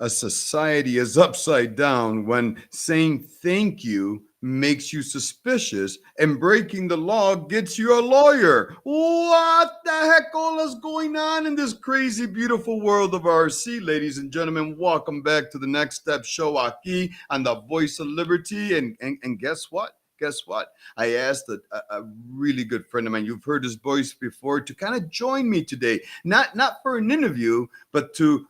A society is upside down when saying thank you makes you suspicious and breaking the law gets you a lawyer. What the heck all is going on in this crazy, beautiful world of RC, ladies and gentlemen? Welcome back to the Next Step Show aquí on the Voice of Liberty. And guess what? Guess what? I asked a really good friend of mine, you've heard his voice before, to kind of join me today. Not for an interview, but to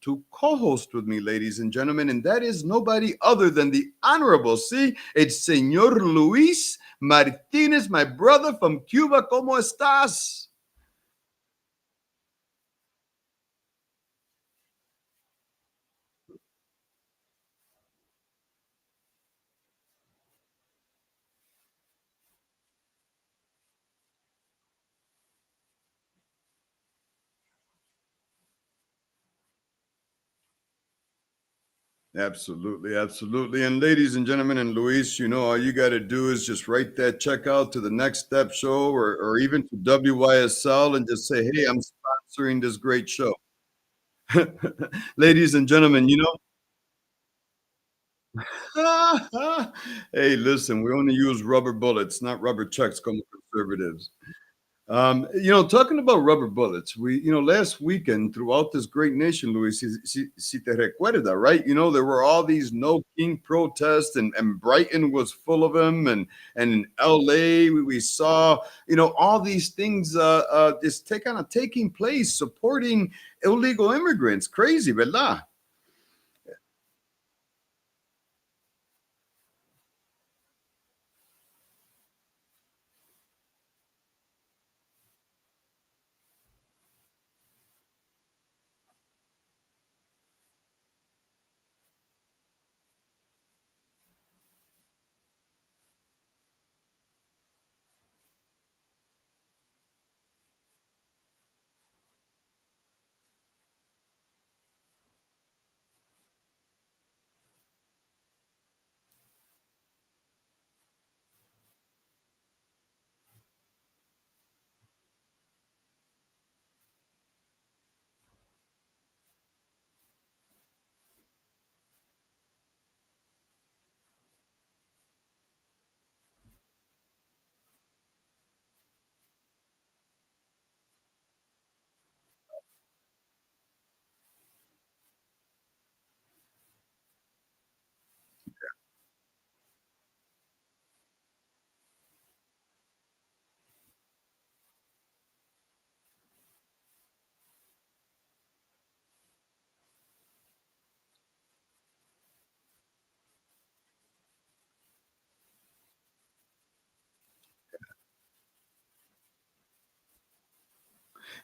to co-host with me, ladies and gentlemen, and that is nobody other than the honorable, see, it's Señor Luis Martinez, my brother from Cuba. ¿Cómo estás? Absolutely, absolutely. And ladies and gentlemen, and Luis, all you got to do is just write that check out to the Next Step Show or even to WYSL and just say, hey, I'm sponsoring this great show. Ladies and gentlemen, hey, listen, we only use rubber bullets, not rubber checks, como conservatives. Talking about rubber bullets, last weekend throughout this great nation, Luis, si te recuerda, right? There were all these no king protests, and Brighton was full of them, and in LA, we saw, all these things just taking place, supporting illegal immigrants. Crazy, ¿verdad?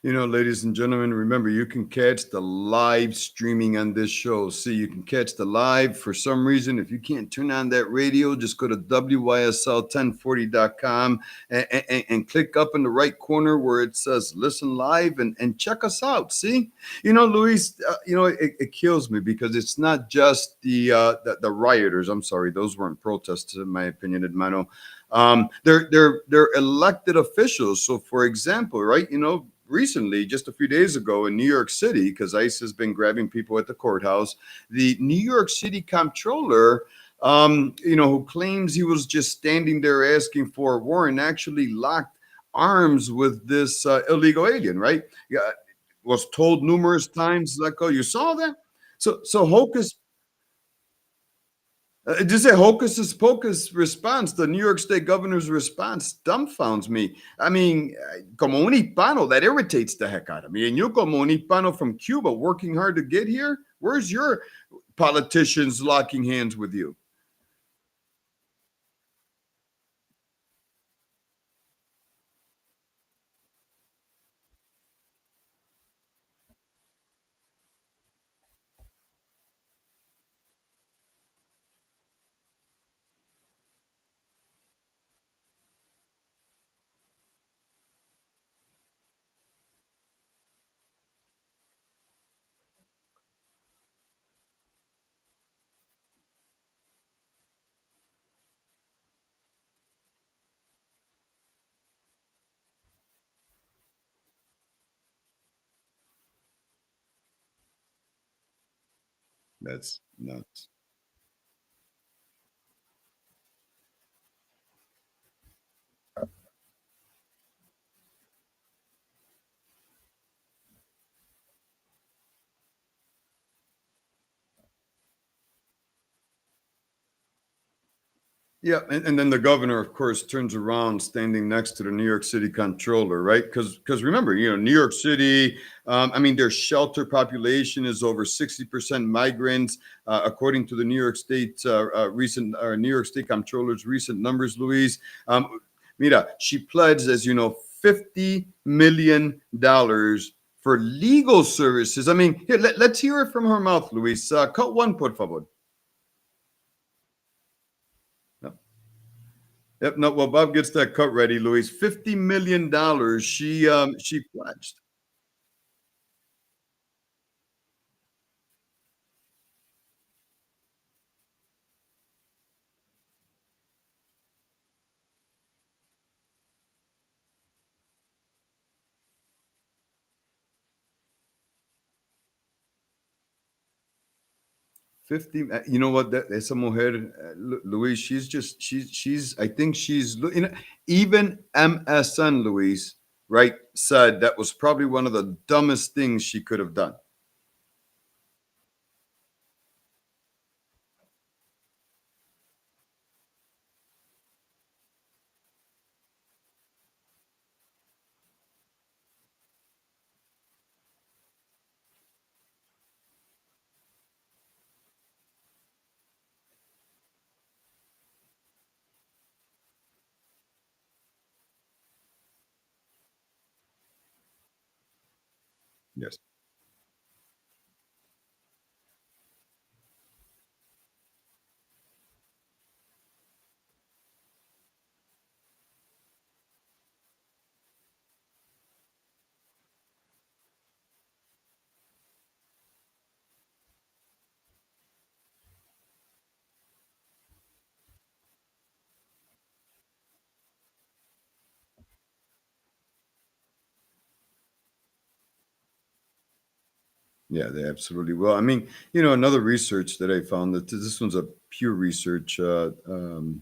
Ladies and gentlemen, remember you can catch the live streaming on this show. See, you can catch the live. For some reason, if you can't turn on that radio, just go to WYSL1040.com and click up in the right corner where it says listen live and check us out. See, Luis, it kills me because it's not just the rioters. I'm sorry, those weren't protests, in my opinion, hermano. They're elected officials. So, for example, right, recently, just a few days ago in New York City, because ICE has been grabbing people at the courthouse, the New York City comptroller, who claims he was just standing there asking for a warrant, actually locked arms with this illegal alien, right? Yeah, was told numerous times, like, oh, you saw that? So hocus just say hocus pocus response, the New York State governor's response dumbfounds me. I mean, como un hispano, that irritates the heck out of me. And you como un hispano from Cuba working hard to get here, where's your politicians locking hands with you? That's nuts. Yeah, and then the governor, of course, turns around standing next to the New York City comptroller, right? Because remember, New York City, I mean, their shelter population is over 60% migrants, according to the New York State New York State comptroller's recent numbers, Louise. Mira, she pledged, as you know, $50 million for legal services. I mean, here, let's hear it from her mouth, Luis. Cut one, por favor. Yep. No. Well, Bob gets that cut ready, Luis. $50 million. She pledged. 50. You know what? That esa mujer, Luis. She's. I think she's. Even MSN, Luis, right, said that was probably one of the dumbest things she could have done. Yes. Yeah, they absolutely will. I mean, another research that I found that this one's a Pew Research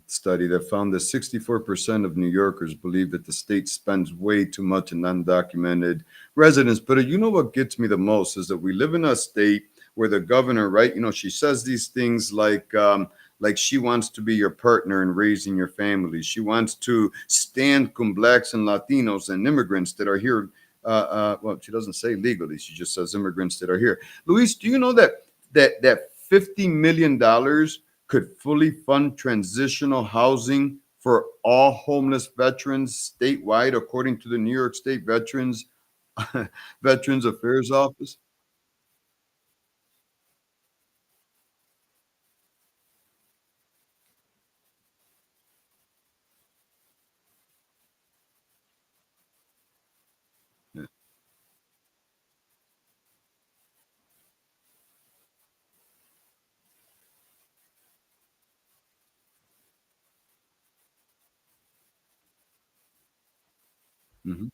study that found that 64% of New Yorkers believe that the state spends way too much on undocumented residents. But you know what gets me the most is that we live in a state where the governor, right? She says these things like she wants to be your partner in raising your family. She wants to stand con blacks and Latinos and immigrants that are here well, she doesn't say legally. She just says immigrants that are here. Luis, do you know that $50 million could fully fund transitional housing for all homeless veterans statewide, according to the New York State Veterans Affairs Office? Yeah. Mhm.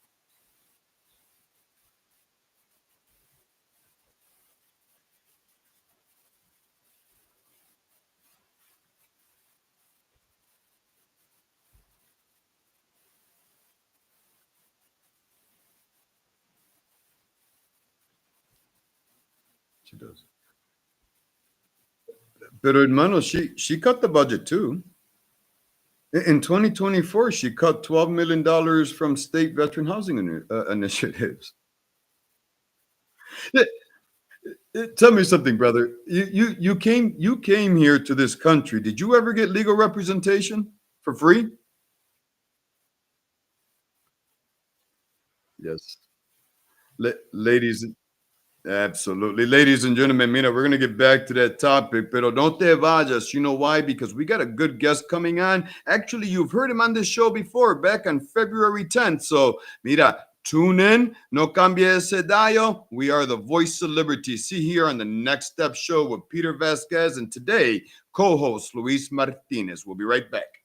She does. But hermano, she cut the budget too. In 2024, she cut $12 million from state veteran housing initiatives. Tell me something, brother. You came here to this country. Did you ever get legal representation for free? Yes. Ladies, absolutely. Ladies and gentlemen, Mina, we're going to get back to that topic, pero no te vayas. You know why? Because we got a good guest coming on. Actually, you've heard him on this show before, back on February 10th. So, mira, tune in. No cambie ese dial. We are the voice of liberty. See here on the Next Step show with Peter Vasquez and today, co-host Luis Martinez. We'll be right back.